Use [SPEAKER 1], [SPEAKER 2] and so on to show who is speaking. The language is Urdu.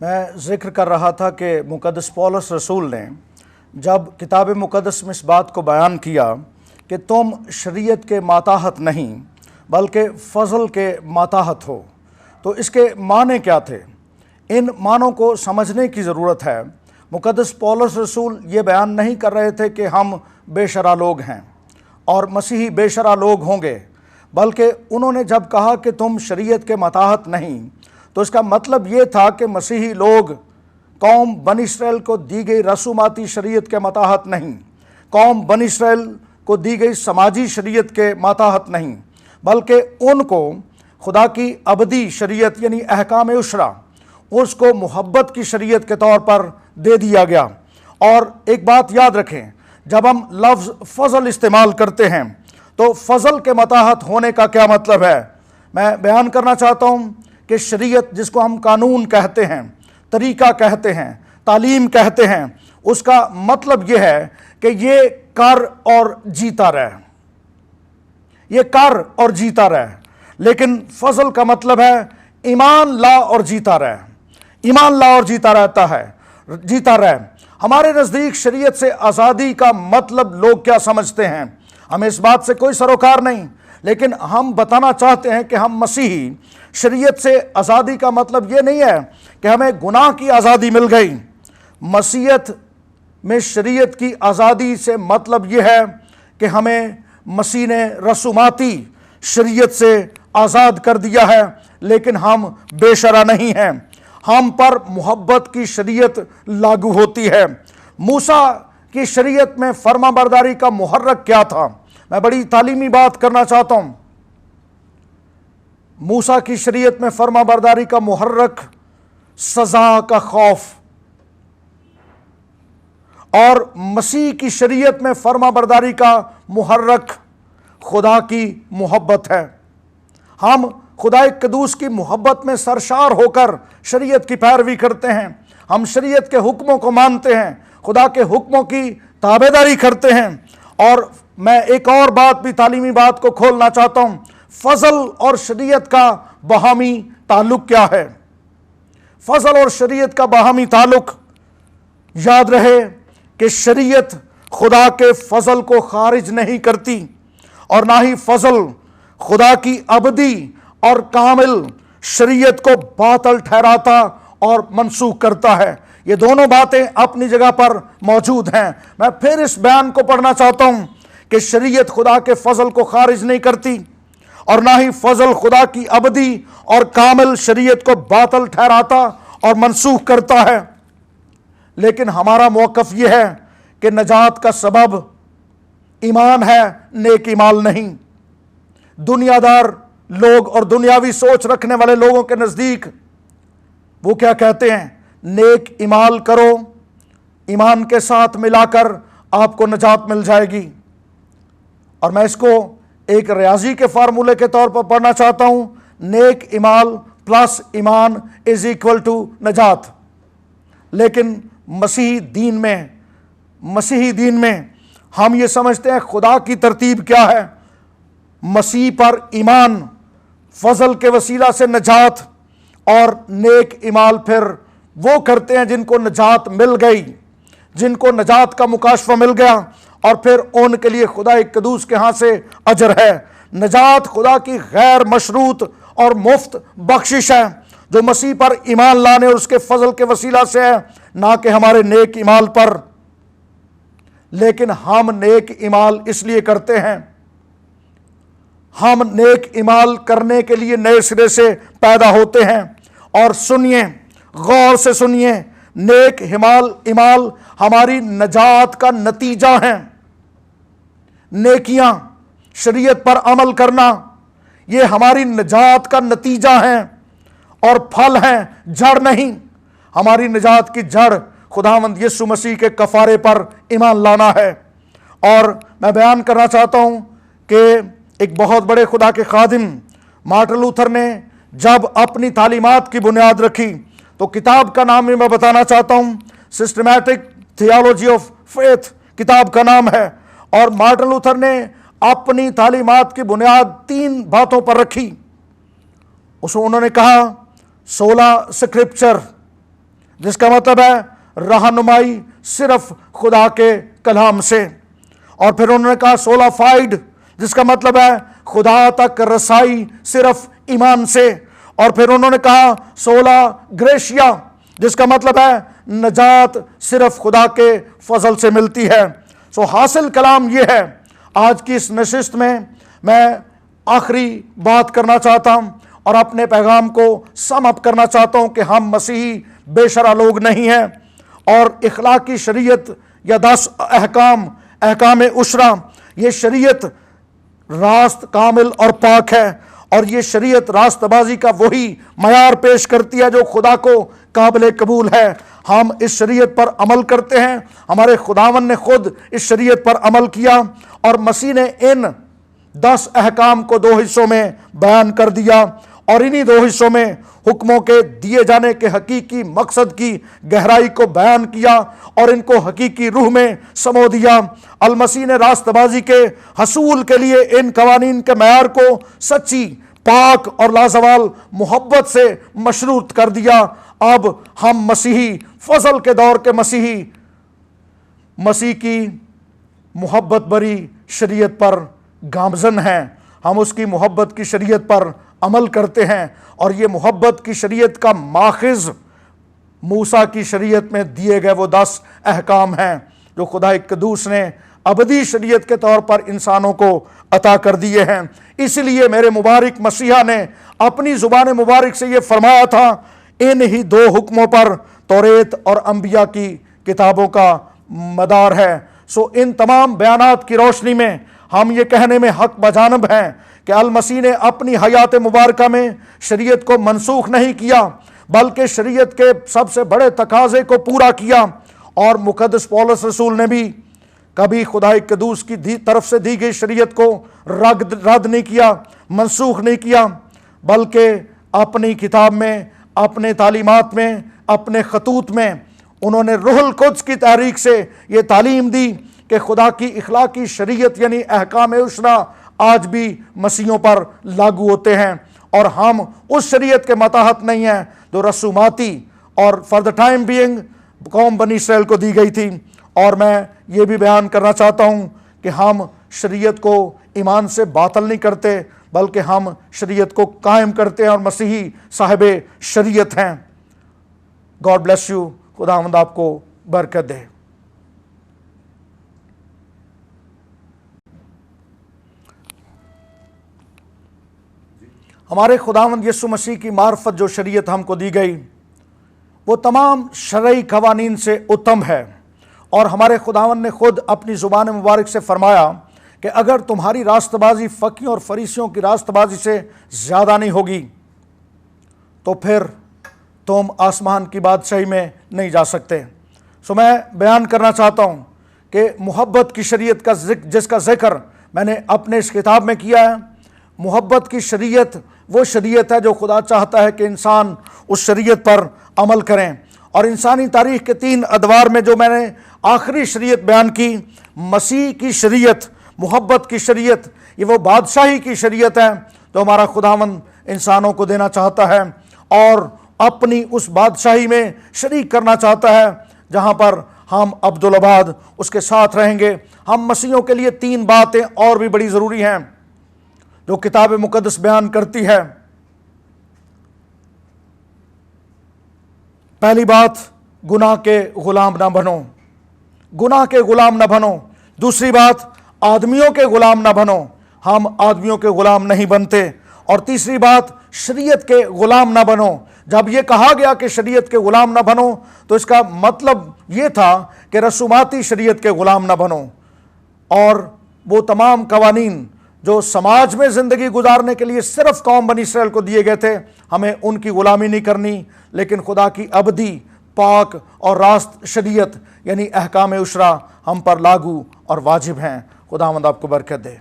[SPEAKER 1] میں ذکر کر رہا تھا کہ مقدس پولس رسول نے جب کتاب مقدس میں اس بات کو بیان کیا کہ تم شریعت کے ماتحت نہیں بلکہ فضل کے ماتحت ہو، تو اس کے معنی کیا تھے؟ ان معنوں کو سمجھنے کی ضرورت ہے۔ مقدس پولس رسول یہ بیان نہیں کر رہے تھے کہ ہم بے شرع لوگ ہیں اور مسیحی بے شرع لوگ ہوں گے، بلکہ انہوں نے جب کہا کہ تم شریعت کے ماتحت نہیں، تو اس کا مطلب یہ تھا کہ مسیحی لوگ قوم بنی اسرائیل کو دی گئی رسوماتی شریعت کے ماتحت نہیں، قوم بنی اسرائیل کو دی گئی سماجی شریعت کے ماتحت نہیں، بلکہ ان کو خدا کی ابدی شریعت یعنی احکام عشرہ، اس کو محبت کی شریعت کے طور پر دے دیا گیا۔ اور ایک بات یاد رکھیں، جب ہم لفظ فضل استعمال کرتے ہیں تو فضل کے ماتحت ہونے کا کیا مطلب ہے؟ میں بیان کرنا چاہتا ہوں کہ شریعت جس کو ہم قانون کہتے ہیں، طریقہ کہتے ہیں، تعلیم کہتے ہیں، اس کا مطلب یہ ہے کہ یہ کر اور جیتا رہے، یہ کر اور جیتا رہے۔ لیکن فضل کا مطلب ہے ایمان لا اور جیتا رہے، ایمان لا اور جیتا رہے۔ ہمارے نزدیک شریعت سے آزادی کا مطلب لوگ کیا سمجھتے ہیں؟ ہمیں اس بات سے کوئی سروکار نہیں، لیکن ہم بتانا چاہتے ہیں کہ ہم مسیحی شریعت سے آزادی کا مطلب یہ نہیں ہے کہ ہمیں گناہ کی آزادی مل گئی۔ مسیحیت میں شریعت کی آزادی سے مطلب یہ ہے کہ ہمیں مسیح نے رسوماتی شریعت سے آزاد کر دیا ہے، لیکن ہم بے شرع نہیں ہیں، ہم پر محبت کی شریعت لاگو ہوتی ہے۔ موسیٰ کی شریعت میں فرما برداری کا محرک کیا تھا؟ میں بڑی تعلیمی بات کرنا چاہتا ہوں۔ موسیٰ کی شریعت میں فرما برداری کا محرک سزا کا خوف، اور مسیح کی شریعت میں فرما برداری کا محرک خدا کی محبت ہے۔ ہم خدا قدوس کی محبت میں سرشار ہو کر شریعت کی پیروی کرتے ہیں، ہم شریعت کے حکموں کو مانتے ہیں، خدا کے حکموں کی تابعداری کرتے ہیں۔ اور میں ایک اور بات بھی تعلیمی بات کو کھولنا چاہتا ہوں، فضل اور شریعت کا باہمی تعلق کیا ہے؟ فضل اور شریعت کا باہمی تعلق، یاد رہے کہ شریعت خدا کے فضل کو خارج نہیں کرتی، اور نہ ہی فضل خدا کی ابدی اور کامل شریعت کو باطل ٹھہراتا اور منسوخ کرتا ہے۔ یہ دونوں باتیں اپنی جگہ پر موجود ہیں۔ میں پھر اس بیان کو پڑھنا چاہتا ہوں کہ شریعت خدا کے فضل کو خارج نہیں کرتی، اور نہ ہی فضل خدا کی ابدی اور کامل شریعت کو باطل ٹھہراتا اور منسوخ کرتا ہے۔ لیکن ہمارا موقف یہ ہے کہ نجات کا سبب ایمان ہے، نیک اعمال نہیں۔ دنیا دار لوگ اور دنیاوی سوچ رکھنے والے لوگوں کے نزدیک وہ کیا کہتے ہیں؟ نیک اعمال کرو، ایمان کے ساتھ ملا کر آپ کو نجات مل جائے گی۔ اور میں اس کو ایک ریاضی کے فارمولے کے طور پر پڑھنا چاہتا ہوں، نیک اعمال پلس ایمان از ایکول ٹو نجات۔ لیکن مسیحی دین میں ہم یہ سمجھتے ہیں خدا کی ترتیب کیا ہے؟ مسیح پر ایمان، فضل کے وسیلہ سے نجات، اور نیک اعمال پھر وہ کرتے ہیں جن کو نجات مل گئی، جن کو نجات کا مکاشفہ مل گیا، اور پھر ان کے لیے خدا قدوس کے ہاں سے اجر ہے۔ نجات خدا کی غیر مشروط اور مفت بخشش ہے جو مسیح پر ایمان لانے اور اس کے فضل کے وسیلہ سے ہے، نہ کہ ہمارے نیک اعمال پر۔ لیکن ہم نیک اعمال اس لیے کرتے ہیں، ہم نیک اعمال کرنے کے لیے نئے سرے سے پیدا ہوتے ہیں۔ اور سنیے، غور سے سنیے، نیک اعمال ہماری نجات کا نتیجہ ہیں۔ نیکیاں، شریعت پر عمل کرنا، یہ ہماری نجات کا نتیجہ ہیں اور پھل ہیں، جڑ نہیں۔ ہماری نجات کی جڑ خداوند یسوع مسیح کے کفارے پر ایمان لانا ہے۔ اور میں بیان کرنا چاہتا ہوں کہ ایک بہت بڑے خدا کے خادم مارٹن لوتھر نے جب اپنی تعلیمات کی بنیاد رکھی، تو کتاب کا نام بھی میں بتانا چاہتا ہوں، سسٹمیٹک تھیالوجی آف فیتھ کتاب کا نام ہے۔ اور مارٹن لوتھر نے اپنی تعلیمات کی بنیاد 3 باتوں پر رکھی۔ انہوں نے کہا 16 سکرپچر، جس کا مطلب ہے رہنمائی صرف خدا کے کلام سے۔ اور پھر انہوں نے کہا سولا فائڈ، جس کا مطلب ہے خدا تک رسائی صرف ایمان سے۔ اور پھر انہوں نے کہا سولا گریشیا، جس کا مطلب ہے نجات صرف خدا کے فضل سے ملتی ہے۔ حاصل کلام یہ ہے، آج کی اس نشست میں آخری بات کرنا چاہتا ہوں اور اپنے پیغام کو سم اپ کرنا چاہتا ہوں کہ ہم مسیحی بے شرح لوگ نہیں ہیں، اور اخلاقی شریعت یا 10 احکام عشرہ، یہ شریعت راست، کامل اور پاک ہے، اور یہ شریعت راست بازی کا وہی معیار پیش کرتی ہے جو خدا کو قابل قبول ہے۔ ہم اس شریعت پر عمل کرتے ہیں، ہمارے خداوند نے خود اس شریعت پر عمل کیا، اور مسیح نے ان 10 احکام کو 2 حصوں میں بیان کر دیا، اور انہی 2 حصوں میں حکموں کے دیے جانے کے حقیقی مقصد کی گہرائی کو بیان کیا اور ان کو حقیقی روح میں سمو دیا۔ المسیح نے راست بازی کے حصول کے لیے ان قوانین کے معیار کو سچی، پاک اور لازوال محبت سے مشروط کر دیا۔ اب ہم مسیحی فضل کے دور کے مسیح کی محبت بری شریعت پر گامزن ہیں، ہم اس کی محبت کی شریعت پر عمل کرتے ہیں، اور یہ محبت کی شریعت کا ماخذ موسیٰ کی شریعت میں دیے گئے وہ 10 احکام ہیں جو خدا قدوس نے ابدی شریعت کے طور پر انسانوں کو عطا کر دیے ہیں۔ اس لیے میرے مبارک مسیحا نے اپنی زبان مبارک سے یہ فرمایا تھا، ان ہی 2 حکموں پر توریت اور انبیاء کی کتابوں کا مدار ہے۔ ان تمام بیانات کی روشنی میں ہم یہ کہنے میں حق بجانب ہیں کہ المسیح نے اپنی حیات مبارکہ میں شریعت کو منسوخ نہیں کیا، بلکہ شریعت کے سب سے بڑے تقاضے کو پورا کیا، اور مقدس پولس رسول نے بھی کبھی خدا قدوس کی طرف سے دی گئی شریعت کو رد نہیں کیا، منسوخ نہیں کیا، بلکہ اپنی کتاب میں، اپنے تعلیمات میں، اپنے خطوط میں انہوں نے روح القدس کی تحریک سے یہ تعلیم دی کہ خدا کی اخلاقی شریعت یعنی احکام عشرہ آج بھی مسیحیوں پر لاگو ہوتے ہیں، اور ہم اس شریعت کے ماتحت نہیں ہیں جو رسوماتی اور فار دا ٹائم بینگ قوم بنی اسرائیل کو دی گئی تھی۔ اور میں یہ بھی بیان کرنا چاہتا ہوں کہ ہم شریعت کو ایمان سے باطل نہیں کرتے، بلکہ ہم شریعت کو قائم کرتے ہیں اور مسیحی صاحب شریعت ہیں۔ گاڈ بلیس یو، خداوند آپ کو برکت دے۔ ہمارے خداوند یسوع مسیح کی معرفت جو شریعت ہم کو دی گئی وہ تمام شرعی قوانین سے اتم ہے، اور ہمارے خداوند نے خود اپنی زبان مبارک سے فرمایا کہ اگر تمہاری راست بازی فقیوں اور فریسیوں کی راست بازی سے زیادہ نہیں ہوگی تو پھر تم آسمان کی بادشاہی میں نہیں جا سکتے۔ میں بیان کرنا چاہتا ہوں کہ محبت کی شریعت کا جس کا ذکر میں نے اپنے اس کتاب میں کیا ہے، محبت کی شریعت وہ شریعت ہے جو خدا چاہتا ہے کہ انسان اس شریعت پر عمل کریں، اور انسانی تاریخ کے 3 ادوار میں جو میں نے آخری شریعت بیان کی، مسیح کی شریعت، محبت کی شریعت، یہ وہ بادشاہی کی شریعت ہے جو ہمارا خداوند انسانوں کو دینا چاہتا ہے، اور اپنی اس بادشاہی میں شریک کرنا چاہتا ہے جہاں پر ہم عبدالآباد اس کے ساتھ رہیں گے۔ ہم مسیحیوں کے لیے 3 باتیں اور بھی بڑی ضروری ہیں جو کتاب مقدس بیان کرتی ہے۔ پہلی بات، گناہ کے غلام نہ بنو، گناہ کے غلام نہ بنو۔ دوسری بات، آدمیوں کے غلام نہ بنو، ہم آدمیوں کے غلام نہیں بنتے۔ اور تیسری بات، شریعت کے غلام نہ بنو۔ جب یہ کہا گیا کہ شریعت کے غلام نہ بنو تو اس کا مطلب یہ تھا کہ رسوماتی شریعت کے غلام نہ بنو، اور وہ تمام قوانین جو سماج میں زندگی گزارنے کے لیے صرف قوم بنی اسرائیل کو دیے گئے تھے، ہمیں ان کی غلامی نہیں کرنی، لیکن خدا کی ابدی، پاک اور راست شریعت یعنی احکام عشرہ ہم پر لاگو اور واجب ہیں۔ خداوند آپ کو برکت دے۔